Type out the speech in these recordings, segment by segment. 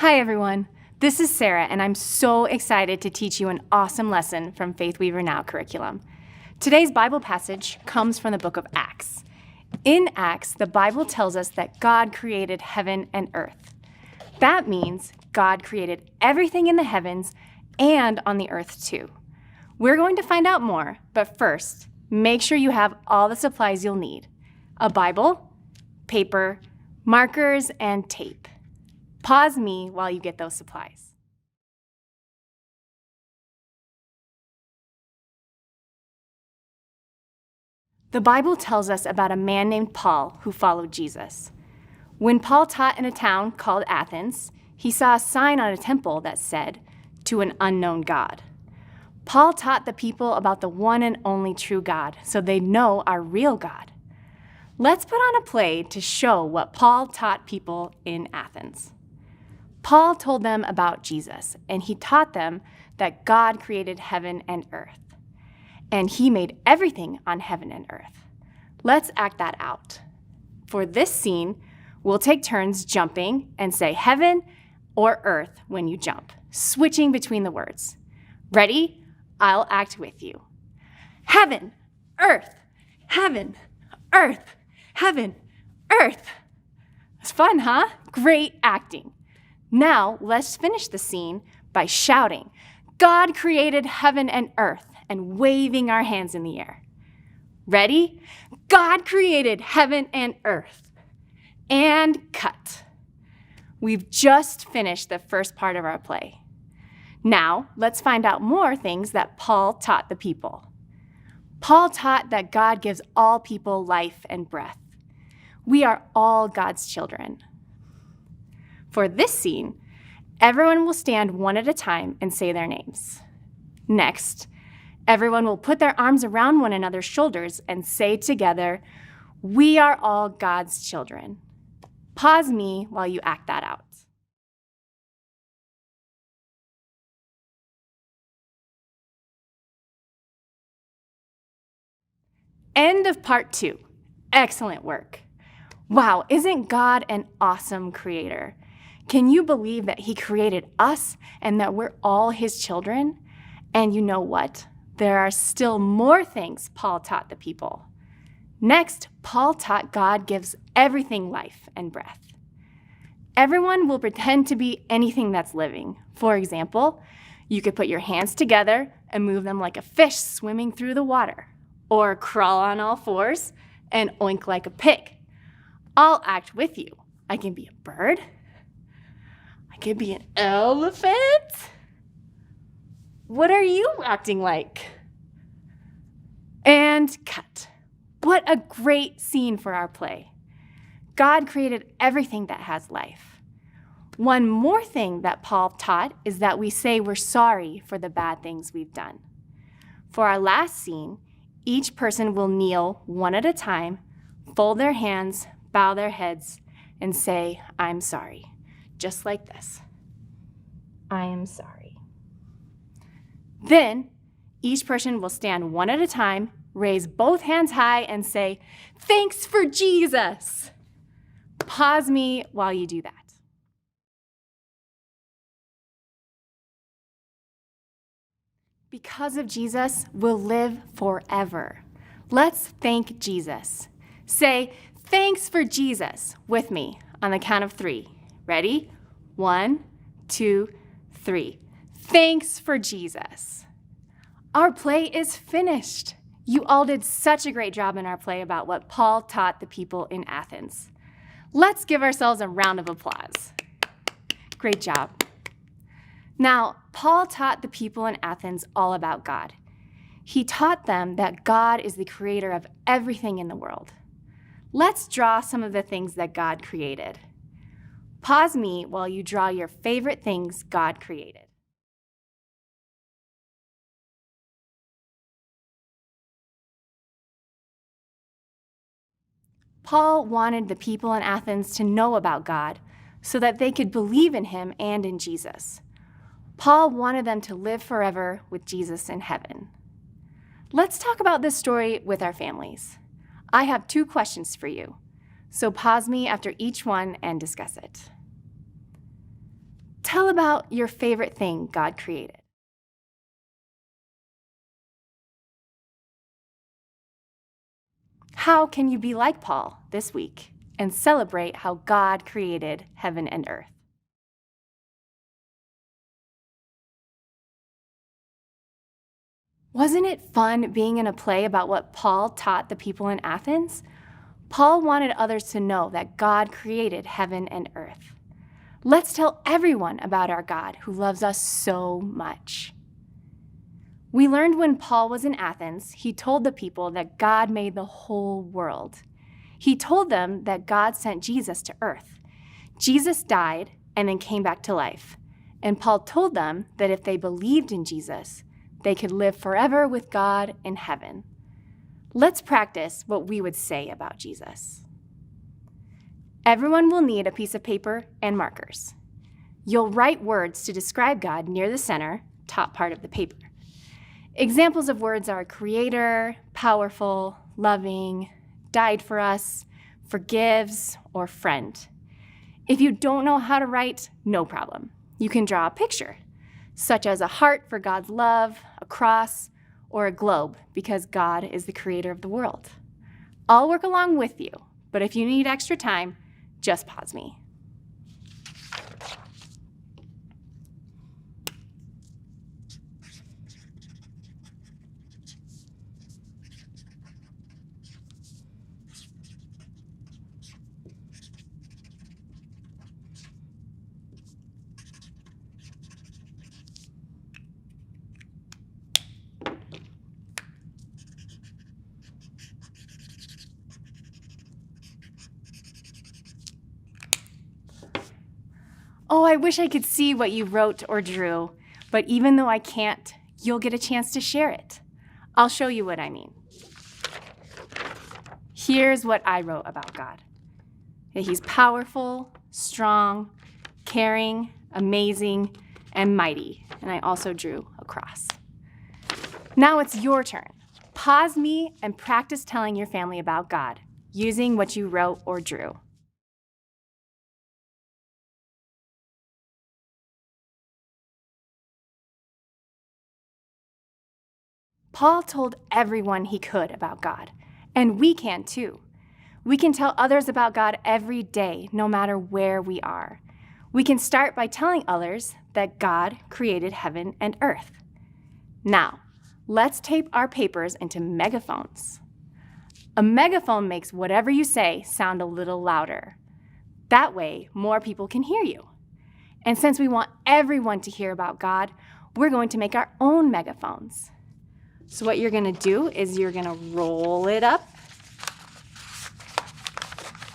Hi everyone, this is Sarah and I'm so excited to teach you an awesome lesson from Faith Weaver Now curriculum. Today's Bible passage comes from the book of Acts. In Acts, the Bible tells us that God created heaven and earth. That means God created everything in the heavens and on the earth too. We're going to find out more, but first, make sure you have all the supplies you'll need: a Bible, paper, markers, and tape. Pause me while you get those supplies. The Bible tells us about a man named Paul who followed Jesus. When Paul taught in a town called Athens, he saw a sign on a temple that said, "To an unknown God." Paul taught the people about the one and only true God so they'd know our real God. Let's put on a play to show what Paul taught people in Athens. Paul told them about Jesus, and he taught them that God created heaven and earth. And he made everything on heaven and earth. Let's act that out. For this scene, we'll take turns jumping and say heaven or earth when you jump, switching between the words. Ready? I'll act with you. Heaven, earth, heaven, earth, heaven, earth. It's fun, huh? Great acting. Now, let's finish the scene by shouting, "God created heaven and earth," and waving our hands in the air. Ready? God created heaven and earth. And cut. We've just finished the first part of our play. Now, let's find out more things that Paul taught the people. Paul taught that God gives all people life and breath. We are all God's children. For this scene, everyone will stand one at a time and say their names. Next, everyone will put their arms around one another's shoulders and say together, "We are all God's children." Pause me while you act that out. End of part 2. Excellent work. Wow, isn't God an awesome creator? Can you believe that he created us and that we're all his children? And you know what? There are still more things Paul taught the people. Next, Paul taught God gives everything life and breath. Everyone will pretend to be anything that's living. For example, you could put your hands together and move them like a fish swimming through the water, or crawl on all fours and oink like a pig. I'll act with you. I can be a bird. I could be an elephant. What are you acting like? And cut. What a great scene for our play. God created everything that has life. One more thing that Paul taught is that we say we're sorry for the bad things we've done. For our last scene, each person will kneel one at a time, fold their hands, bow their heads, and say, "I'm sorry." Just like this. I am sorry. Then, each person will stand one at a time, raise both hands high, and say, "Thanks for Jesus." Pause me while you do that. Because of Jesus, we'll live forever. Let's thank Jesus. Say, "Thanks for Jesus," with me on the count of 3. Ready? 1, 2, 3. Thanks for Jesus. Our play is finished. You all did such a great job in our play about what Paul taught the people in Athens. Let's give ourselves a round of applause. Great job. Now, Paul taught the people in Athens all about God. He taught them that God is the creator of everything in the world. Let's draw some of the things that God created. Pause me while you draw your favorite things God created. Paul wanted the people in Athens to know about God so that they could believe in him and in Jesus. Paul wanted them to live forever with Jesus in heaven. Let's talk about this story with our families. I have 2 questions for you, so pause me after each one and discuss it. Tell about your favorite thing God created. How can you be like Paul this week and celebrate how God created heaven and earth? Wasn't it fun being in a play about what Paul taught the people in Athens? Paul wanted others to know that God created heaven and earth. Let's tell everyone about our God who loves us so much. We learned when Paul was in Athens, he told the people that God made the whole world. He told them that God sent Jesus to earth. Jesus died and then came back to life. And Paul told them that if they believed in Jesus, they could live forever with God in heaven. Let's practice what we would say about Jesus. Everyone will need a piece of paper and markers. You'll write words to describe God near the center, top part of the paper. Examples of words are creator, powerful, loving, died for us, forgives, or friend. If you don't know how to write, no problem. You can draw a picture, such as a heart for God's love, a cross, or a globe, because God is the creator of the world. I'll work along with you, but if you need extra time, just pause me. Oh, I wish I could see what you wrote or drew, but even though I can't, you'll get a chance to share it. I'll show you what I mean. Here's what I wrote about God. That He's powerful, strong, caring, amazing, and mighty. And I also drew a cross. Now it's your turn. Pause me and practice telling your family about God, using what you wrote or drew. Paul told everyone he could about God, and we can too. We can tell others about God every day, no matter where we are. We can start by telling others that God created heaven and earth. Now, let's tape our papers into megaphones. A megaphone makes whatever you say sound a little louder. That way, more people can hear you. And since we want everyone to hear about God, we're going to make our own megaphones. So what you're gonna do is you're gonna roll it up.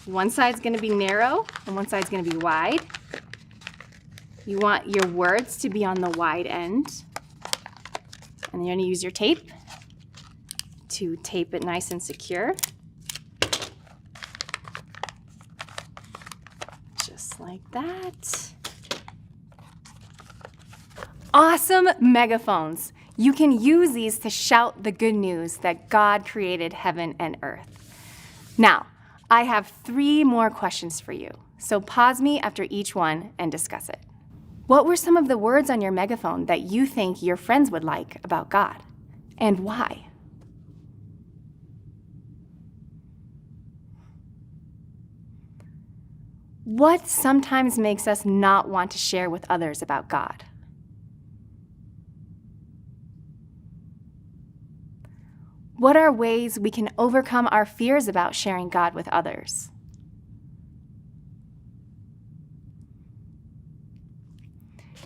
One side's gonna be narrow and one side's gonna be wide. You want your words to be on the wide end. And you're gonna use your tape to tape it nice and secure. Just like that. Awesome megaphones. You can use these to shout the good news that God created heaven and earth. Now, I have 3 more questions for you, so pause me after each one and discuss it. What were some of the words on your megaphone that you think your friends would like about God, and why? What sometimes makes us not want to share with others about God? What are ways we can overcome our fears about sharing God with others?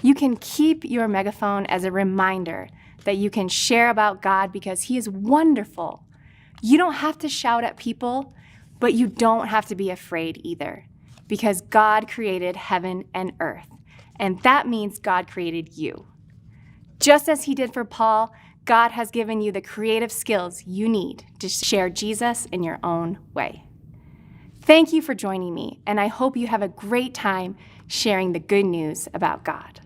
You can keep your megaphone as a reminder that you can share about God because He is wonderful. You don't have to shout at people, but you don't have to be afraid either, because God created heaven and earth, and that means God created you. Just as He did for Paul, God has given you the creative skills you need to share Jesus in your own way. Thank you for joining me, and I hope you have a great time sharing the good news about God.